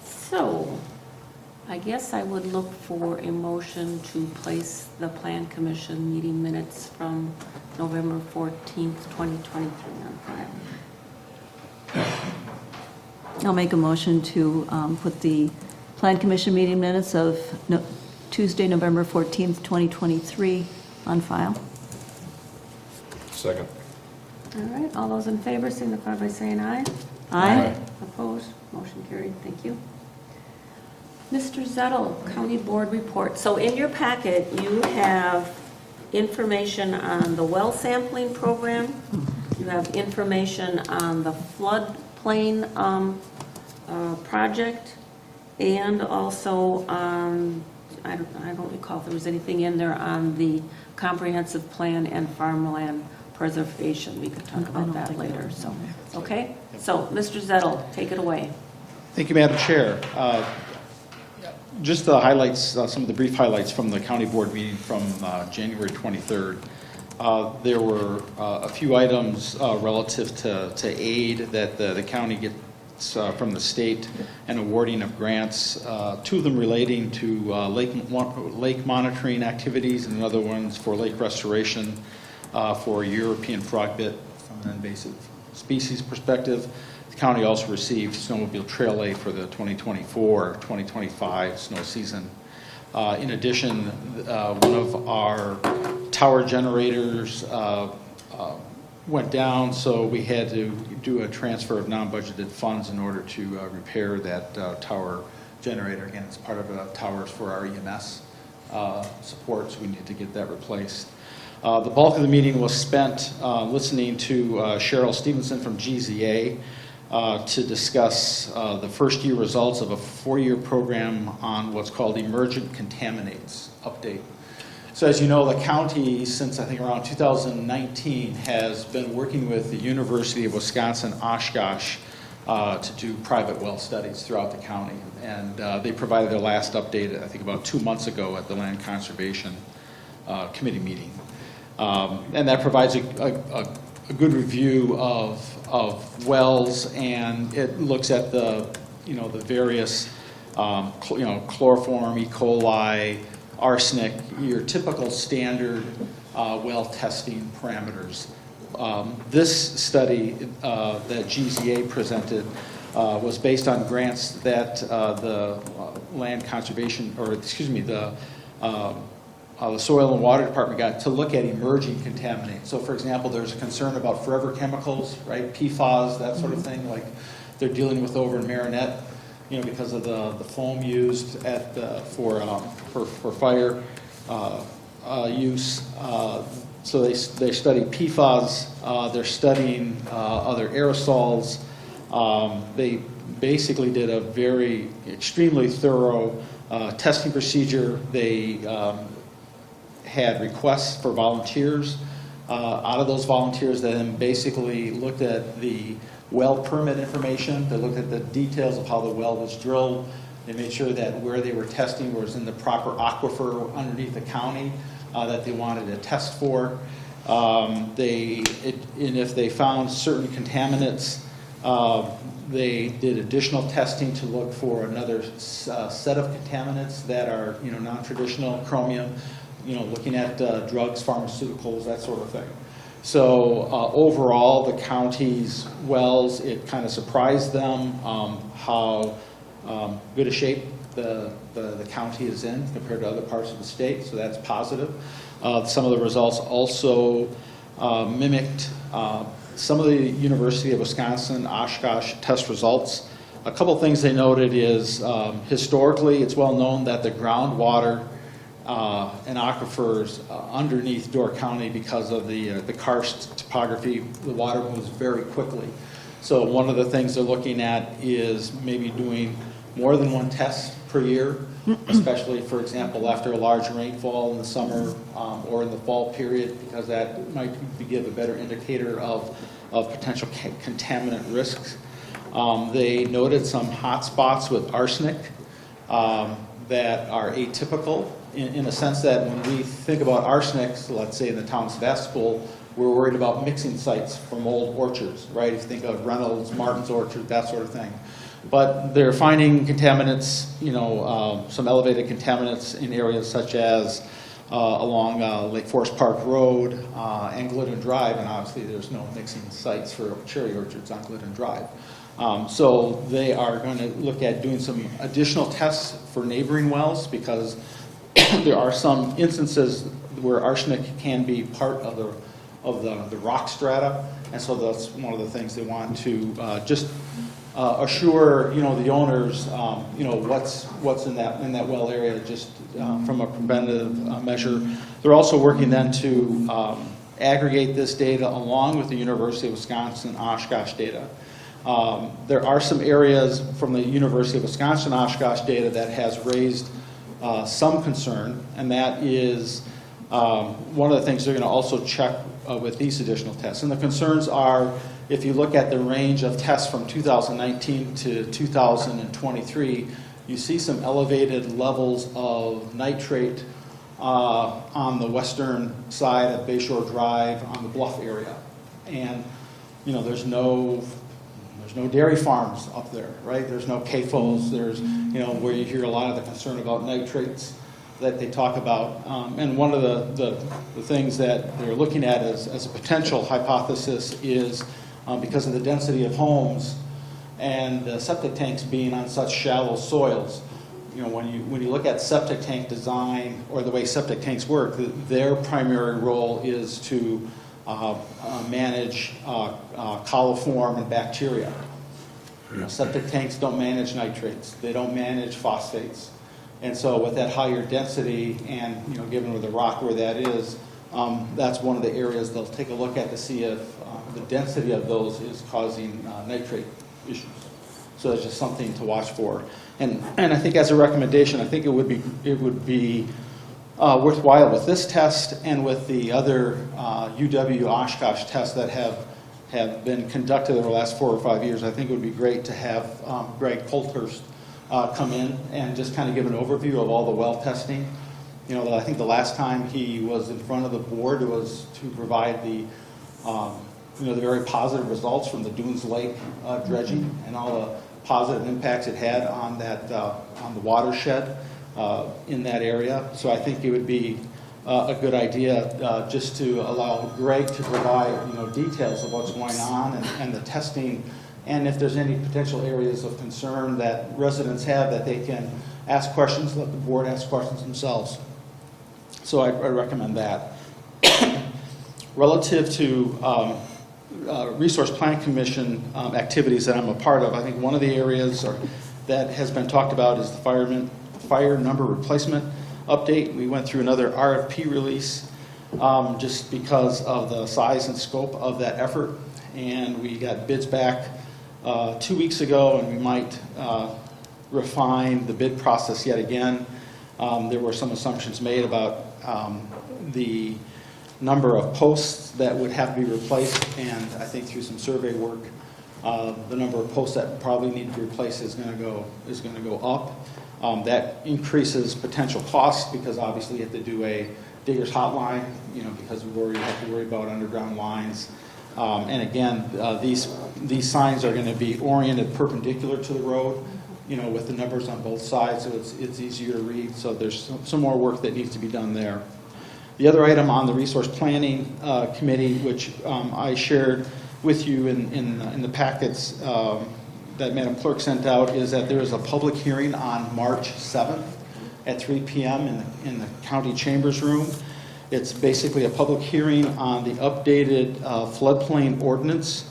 So, I guess I would look for a motion to place the Plan Commission meeting minutes from November 14th, 2023 on file. I'll make a motion to put the Plan Commission meeting minutes of Tuesday, November 14th, 2023 on file. Second. All right, all those in favor signify by saying aye. Aye. Opposed? Motion carried. Thank you. Mr. Zettel, County Board Report. So in your packet, you have information on the well sampling program. You have information on the floodplain project, and also on, I don't recall if there was anything in there on the comprehensive plan and farmland preservation. We could talk about that later. So, okay? So, Mr. Zettel, take it away. Thank you, Madam Chair. Just the highlights, some of the brief highlights from the county board meeting from January 23rd. There were a few items relative to aid that the county gets from the state and awarding of grants, two of them relating to lake monitoring activities and other ones for lake restoration for European frogbit from an invasive species perspective. The county also received snowmobile trail aid for the 2024-2025 snow season. In addition, one of our tower generators went down, so we had to do a transfer of non-budgeted funds in order to repair that tower generator. Again, it's part of the towers for our EMS support, so we need to get that replaced. The bulk of the meeting was spent listening to Cheryl Stevenson from GZA to discuss the first year results of a 4-year program on what's called emergent contaminants update. So as you know, the county, since I think around 2019, has been working with the University of Wisconsin-Oshkosh to do private well studies throughout the county. And they provided their last update, I think about 2 months ago at the Land Conservation Committee meeting. And that provides a good review of wells, and it looks at the, the various, chloroform, E. coli, arsenic, your typical standard well testing parameters. This study that GZA presented was based on grants that the land conservation, or excuse me, the Soil and Water Department got to look at emerging contaminants. So for example, there's a concern about forever chemicals, right? PFAS, that sort of thing, like they're dealing with over in Marinette, you know, because of the foam used at for fire use. So they study PFAS, they're studying other aerosols. They basically did a very extremely thorough testing procedure. They had requests for volunteers. Out of those volunteers, they then basically looked at the well permit information. They looked at the details of how the well was drilled. They made sure that where they were testing was in the proper aquifer underneath the county that they wanted to test for. And if they found certain contaminants, they did additional testing to look for another set of contaminants that are, you know, non-traditional, chromium, you know, looking at drugs, pharmaceuticals, that sort of thing. So overall, the county's wells, it kind of surprised them how good a shape the county is in compared to other parts of the state, so that's positive. Some of the results also mimicked some of the University of Wisconsin Oshkosh test results. A couple things they noted is historically it's well known that the groundwater and aquifers underneath Door County, because of the karst topography, the water moves very quickly. So one of the things they're looking at is maybe doing more than one test per year, especially, for example, after a large rainfall in the summer or in the fall period, because that might give a better indicator of potential contaminant risks. They noted some hot spots with arsenic that are atypical in a sense that when we think about arsenic, so let's say in the town of Sevastopol, we're worried about mixing sites from old orchards, right? If you think of Reynolds, Martin's Orchard, that sort of thing. But they're finding contaminants, you know, some elevated contaminants in areas such as along Lake Forest Park Road and Glidden Drive, and obviously there's no mixing sites for cherry orchards on Glidden Drive. So they are going to look at doing some additional tests for neighboring wells, because there are some instances where arsenic can be part of the rock strata, and so that's one of the things they want to just assure, you know, the owners, you know, what's in that well area, just from a preventative measure. They're also working then to aggregate this data along with the University of Wisconsin Oshkosh data. There are some areas from the University of Wisconsin Oshkosh data that has raised some concern, and that is one of the things they're going to also check with these additional tests. And the concerns are, if you look at the range of tests from 2019 to 2023, you see some elevated levels of nitrate on the western side of Bayshore Drive on the Bluff area. And, you know, there's no dairy farms up there, right? There's no CAFOs. There's, you know, where you hear a lot of the concern about nitrates that they talk about. And one of the things that they're looking at as a potential hypothesis is because of the density of homes and the septic tanks being on such shallow soils. You know, when you look at septic tank design or the way septic tanks work, their primary role is to manage coliform and bacteria. You know, septic tanks don't manage nitrates. They don't manage phosphates. And so with that higher density and, you know, given with the rock where that is, that's one of the areas they'll take a look at to see if the density of those is causing nitrate issues. So that's just something to watch for. And I think as a recommendation, I think it would be worthwhile with this test and with the other UW Oshkosh tests that have been conducted over the last 4 or 5 years. I think it would be great to have Greg Colthurst come in and just kind of give an overview of all the well testing. You know, I think the last time he was in front of the board was to provide the very positive results from the Dunes Lake dredging and all the positive impacts it had on that on the watershed. in that area. So I think it would be a good idea just to allow Greg to provide, details of what's going on and the testing, and if there's any potential areas of concern that residents have, that they can ask questions, let the board ask questions themselves. So I recommend that. Relative to Resource Planning Commission activities that I'm a part of, I think one of the areas that has been talked about is the fire number replacement update. We went through another RFP release just because of the size and scope of that effort, and we got bids back 2 weeks ago, and we might refine the bid process yet again. There were some assumptions made about the number of posts that would have to be replaced, and I think through some survey work, the number of posts that probably need to be replaced is going to go up. That increases potential costs because obviously you have to do a digger's hotline, because we already have to worry about underground lines. And again, these signs are going to be oriented perpendicular to the road, with the numbers on both sides, so it's easier to read. So there's some more work that needs to be done there. The other item on the Resource Planning Committee, which I shared with you in the packets that Madam Clerk sent out, is that there is a public hearing on March 7th at 3 p.m. in the County Chambers Room. It's basically a public hearing on the updated floodplain ordinance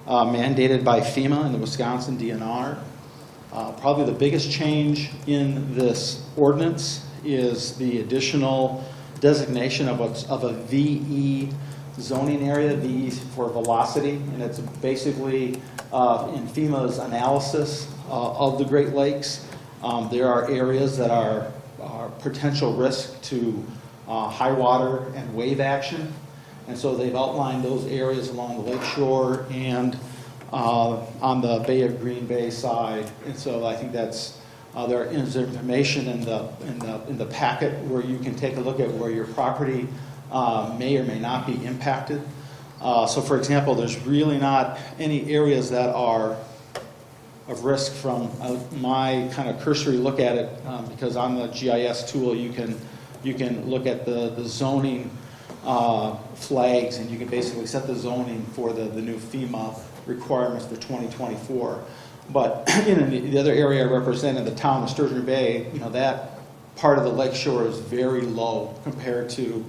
mandated by FEMA and the Wisconsin DNR. Probably the biggest change in this ordinance is the additional designation of a VE zoning area, VE for velocity, and it's basically in FEMA's analysis of the Great Lakes. There are areas that are potential risk to high water and wave action, and so they've outlined those areas along the lake shore and on the Bay of Green Bay side. And so I think that's there is information in the packet where you can take a look at where your property may or may not be impacted. So for example, there's really not any areas that are of risk from my kind of cursory look at it, because on the GIS tool you can look at the zoning flags, and you can basically set the zoning for the new FEMA requirements for 2024. But in the other area I represent in the town of Sturgeon Bay, that part of the lake shore is very low compared to,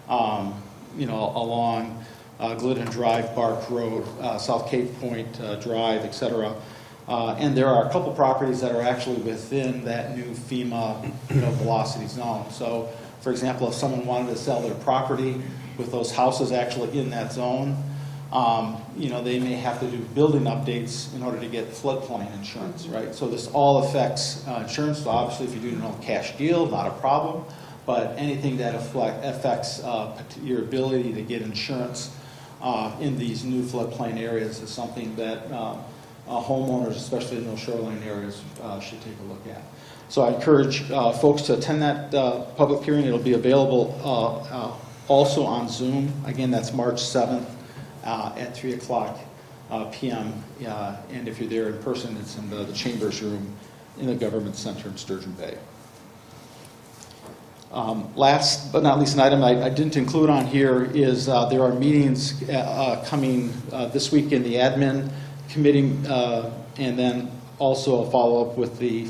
along Glidden Drive, Bark Road, South Cape Point Drive, etc. And there are a couple properties that are actually within that new FEMA, velocity zone. So, for example, if someone wanted to sell their property with those houses actually in that zone, they may have to do building updates in order to get floodplain insurance, right? So this all affects insurance. So obviously, if you do no cash deal, not a problem. But anything that affects your ability to get insurance in these new floodplain areas is something that homeowners, especially in those shoreline areas, should take a look at. So I encourage folks to attend that public hearing. It'll be available also on Zoom. Again, that's March 7th at 3 o'clock p.m. And if you're there in person, it's in the Chambers Room in the Government Center in Sturgeon Bay. Last but not least, an item I didn't include on here is there are meetings coming this week in the admin committee, and then also a follow-up with the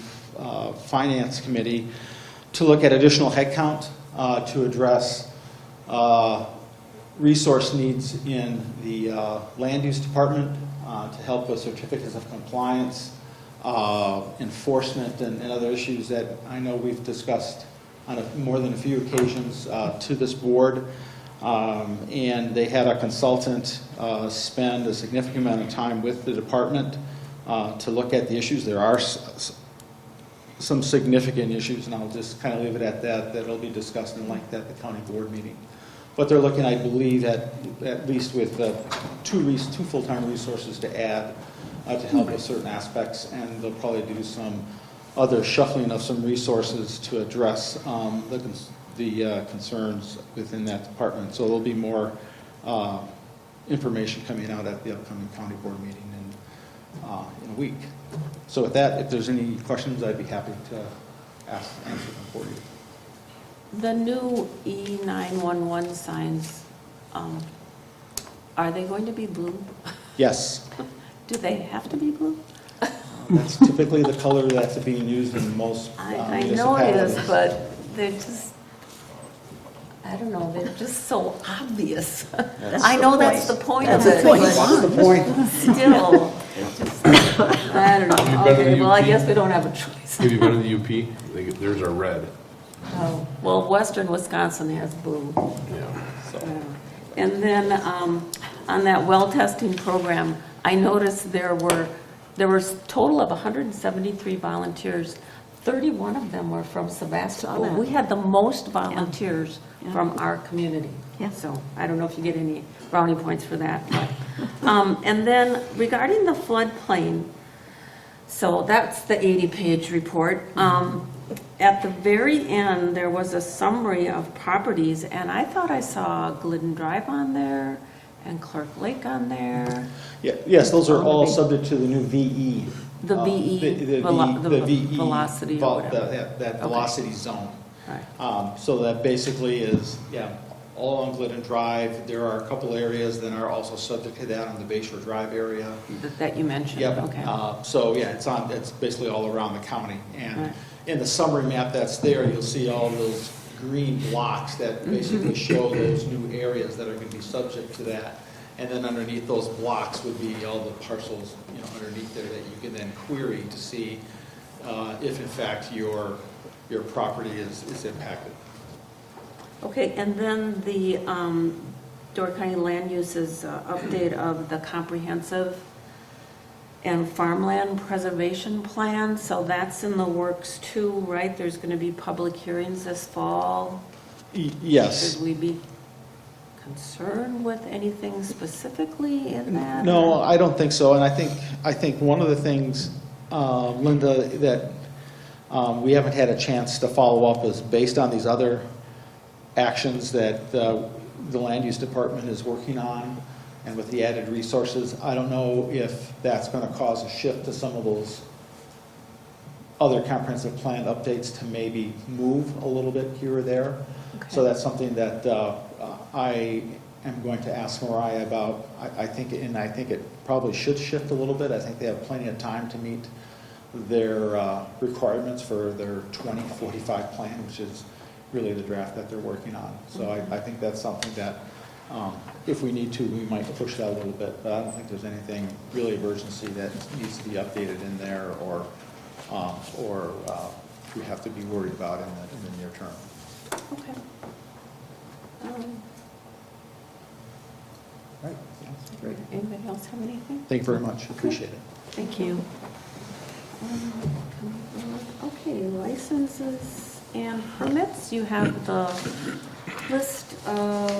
finance committee to look at additional headcount to address resource needs in the land use department to help with certificates of compliance, enforcement, and other issues that I know we've discussed on more than a few occasions to this board. And they had a consultant spend a significant amount of time with the department to look at the issues. There are some significant issues, and I'll just kind of leave it at that, that'll be discussed in length at the county board meeting. But they're looking, I believe, at least with two full-time resources to add to help with certain aspects, and they'll probably do some other shuffling of some resources to address the concerns within that department. So there'll be more information coming out at the upcoming county board meeting in a week. So with that, if there's any questions, I'd be happy to answer them for you. The new E911 signs, are they going to be blue? Yes, Do they have to be blue? that's typically the color that's being used in most I know it is, municipalities. but they're just, I don't know, they're just so obvious. That's I know that's the point of it, but That's the point. still, I don't know. Have you been to Okay, the well, I UP? guess we don't have a choice. Have you been to the UP? Theirs are red. Oh, well, western Wisconsin has blue. Yeah. So, And then on that well testing program, I noticed there were a total of 173 volunteers. 31 of them were from Sevastopol. that. We had the most volunteers Yeah. from our community. Yeah. So I don't know if you get any brownie points for that. But, and then regarding the floodplain, so that's the 80-page report. At the very end, there was a summary of properties, and I thought I saw Glidden Drive on there and Clerk Lake on there. yes, those are all subject to the new VE. The VE, the VE, velocity or whatever. that velocity zone. Right. So that basically is, all on Glidden Drive. There are a couple areas that are also subject to that on the Bayshore Drive area. That you mentioned, Yep. okay. So, it's basically all around the county. And Right. in the summary map that's there, you'll see all those green blocks that basically show those new areas that are going to be subject to that. And then underneath those blocks would be all the parcels, underneath there that you can then query to see if in fact your property is impacted. Okay, and then the Door County Land Uses update of the comprehensive and farmland preservation plan, so that's in the works too, right? There's going to be public hearings this fall. Yes. Should we be concerned with anything specifically in that? No, I don't think so. And I think one of the things, Linda, that we haven't had a chance to follow up is based on these other actions that the land use department is working on, and with the added resources, I don't know if that's going to cause a shift to some of those other comprehensive plan updates to maybe move a little bit here or there. Okay. So that's something that I am going to ask Mariah about. I think it probably should shift a little bit. I think they have plenty of time to meet their requirements for their 2045 plan, which is really the draft that they're working on. So I think that's something that, if we need to, we might push that a little bit. But I don't think there's anything really of urgency that needs to be updated in there or we have to be worried about in the near term. Okay. Right. Great. Anybody else have anything? Thank you very much. Appreciate it. Thank you. Okay, licenses and permits. You have the list of,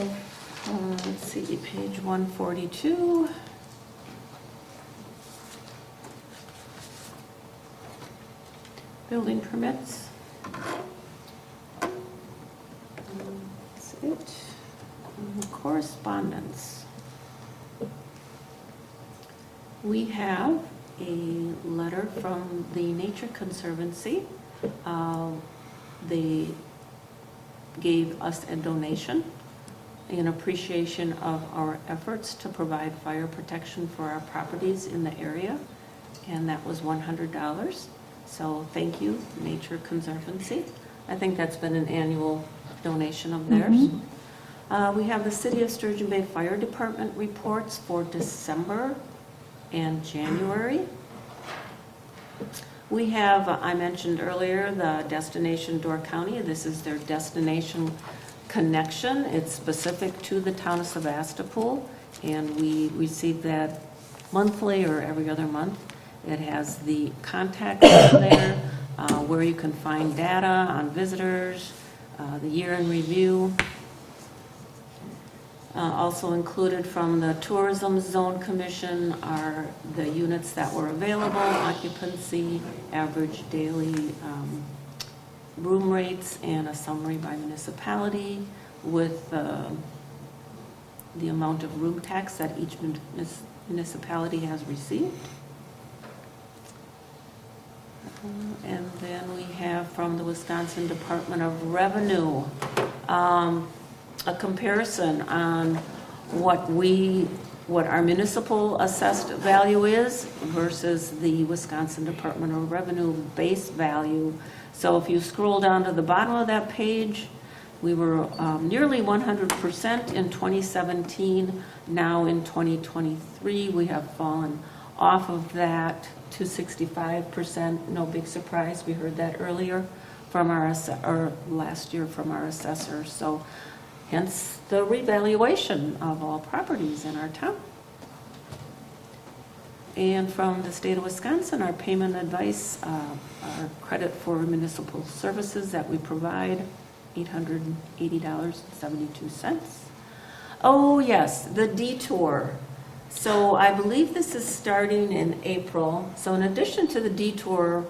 let's see, page 142. Building permits. That's it. Correspondence. We have a letter from the Nature Conservancy. They gave us a donation in appreciation of our efforts to provide fire protection for our properties in the area, and that was $100. So thank you, Nature Conservancy. I think that's been an annual donation of theirs. We have the City of Sturgeon Bay Fire Department reports for December and January. We have, I mentioned earlier, the Destination Door County. This is their destination connection. It's specific to the town of Sevastopol, and we receive that monthly or every other month. It has the contact there, where you can find data on visitors, the year in review. Also included from the Tourism Zone Commission are the units that were available, occupancy, average daily room rates, and a summary by municipality with the amount of room tax that each municipality has received. And then we have from the Wisconsin Department of Revenue, a comparison on what our municipal assessed value is versus the Wisconsin Department of Revenue base value. So if you scroll down to the bottom of that page, we were nearly 100% in 2017. Now in 2023, we have fallen off of that to 65%. No big surprise. We heard that earlier from or last year from our assessor. So hence the revaluation of all properties in our town. And from the state of Wisconsin, our payment advice, our credit for municipal services that we provide, $880.72. Oh, yes, the detour. So I believe this is starting in April. So in addition to the detour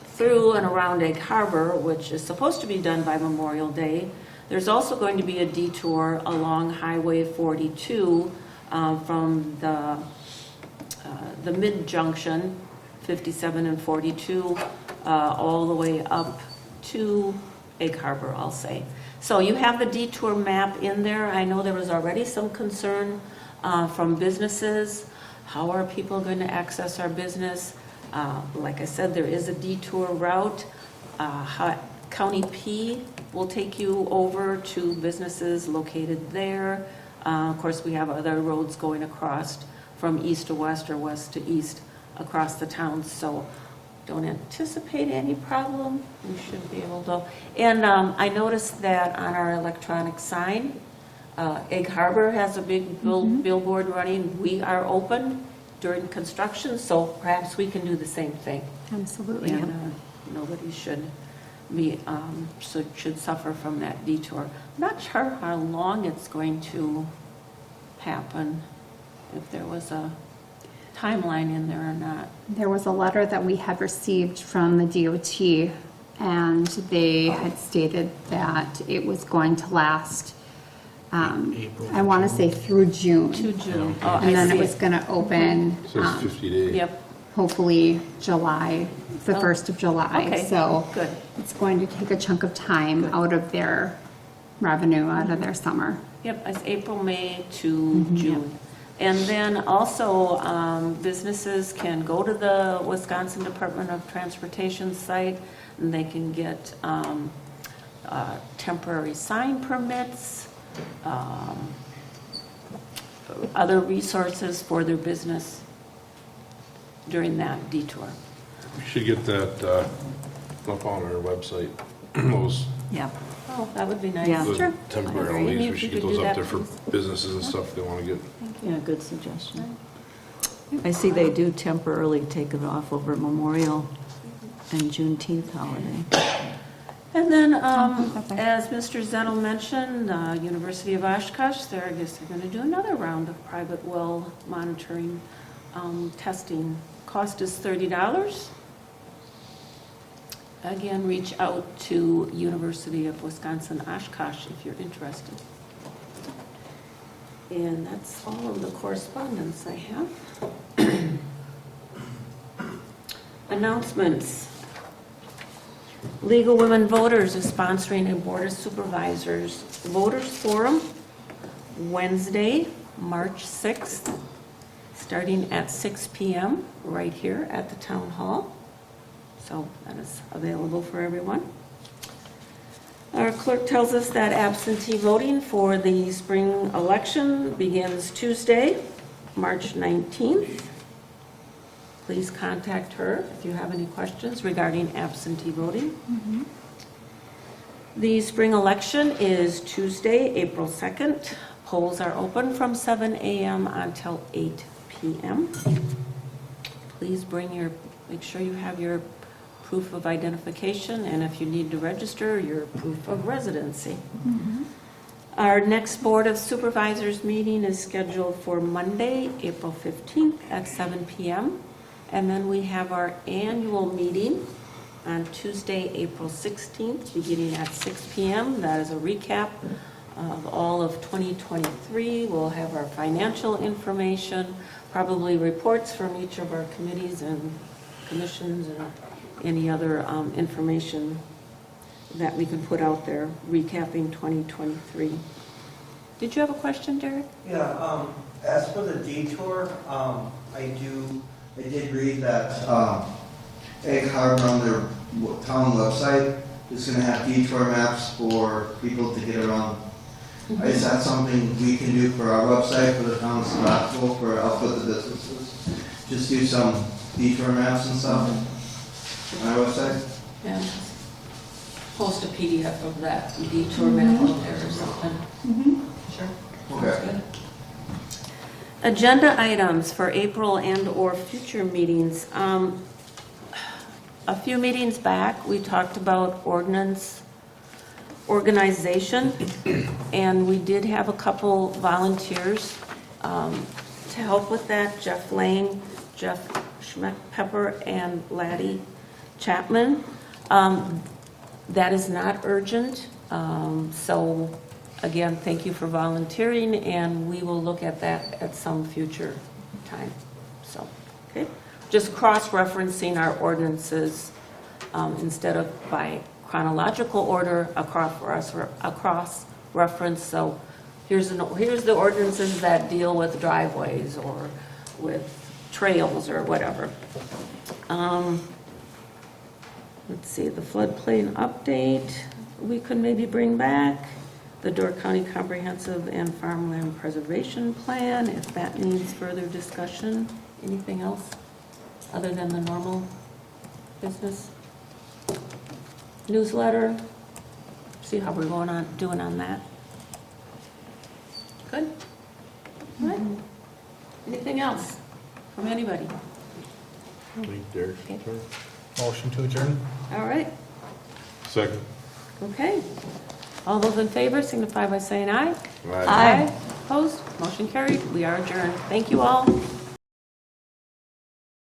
through and around Egg Harbor, which is supposed to be done by Memorial Day, there's also going to be a detour along Highway 42 from the mid-junction, 57 and 42, all the way up to Egg Harbor, I'll say. So you have the detour map in there. I know there was already some concern from businesses. How are people going to access our business? Like I said, there is a detour route. County P will take you over to businesses located there. Of course, we have other roads going across from east to west or west to east across the town. So don't anticipate any problem. We should be able to. And I noticed that on our electronic sign, Egg Harbor has a big billboard running. We are open during construction, so perhaps we can do the same thing. Absolutely. And nobody should suffer from that detour. Not sure how long it's going to happen, if there was a timeline in there or not. There was a letter that we had received from the DOT, and they had stated that it was going to last, April, I want to say through June. To June. Oh, And then I it see was going to open, It says 50 days. Yep, hopefully July, the Oh. 1st of July. Okay, So good. it's going to take a chunk of time out of their revenue, out of their summer. Yep, it's April, May to June. And then also, businesses can go to the Wisconsin Department of Transportation site, and they can get temporary sign permits, other resources for their business during that detour. We should get that up on our website. Those Yeah. Oh, that would be nice. Yeah. the Sure. temporary Maybe leaves, if we should you get could those do up that, there for please. businesses and stuff they want to get. Yeah, good suggestion. I see they do temporarily take it off over Memorial and Juneteenth holiday. And then, okay. as Mr. Zettel mentioned, University of Oshkosh, I guess they're going to do another round of private well monitoring testing. Cost is $30. Again, reach out to University of Wisconsin Oshkosh if you're interested. And that's all of the correspondence I have. Announcements. League of Women Voters is sponsoring a Board of Supervisors Voters Forum Wednesday, March 6th, starting at 6 p.m. right here at the Town Hall. So that is available for everyone. Our clerk tells us that absentee voting for the spring election begins Tuesday, March 19th. Please contact her if you have any questions regarding absentee voting. The spring election is Tuesday, April 2nd. Polls are open from 7 a.m. until 8 p.m. Please make sure you have your proof of identification, and if you need to register, your proof of residency. Our next Board of Supervisors meeting is scheduled for Monday, April 15th at 7 p.m. And then we have our annual meeting on Tuesday, April 16th, beginning at 6 p.m. That is a recap of all of 2023. We'll have our financial information, probably reports from each of our committees and commissions and any other information that we can put out there recapping 2023. Did you have a question, Derek? Yeah, as for the detour, I did read that Egg Harbor on their town website is gonna have detour maps for people to get around. Is that something we can do for our website, for the town of Sevastopol, for output the businesses? Just do some detour maps and stuff on our website? Yeah. Post a PDF of that detour map out there or something. Sure. Okay. Sounds good. Agenda items for April and/or future meetings. A few meetings back, we talked about ordinance organization, and we did have a couple volunteers to help with that. Jeff Lane, Jeff Schmeck-Pepper, and Laddie Chapman. That is not urgent, so again, thank you for volunteering, and we will look at that at some future time. So, okay, just cross-referencing our ordinances instead of by chronological order across reference. So here's the ordinances that deal with driveways or with trails or whatever. Let's see, the floodplain update, we could maybe bring back the Door County Comprehensive and Farmland Preservation Plan, if that needs further discussion. Anything else other than the normal business? Newsletter, see how we're doing on that. Good? All right. Anything else from anybody? I think Derek's Okay. turn. Motion to adjourn? All right, Second. okay. All those in favor signify by saying aye. Aye. Opposed? Motion carried. We are adjourned. Thank you all.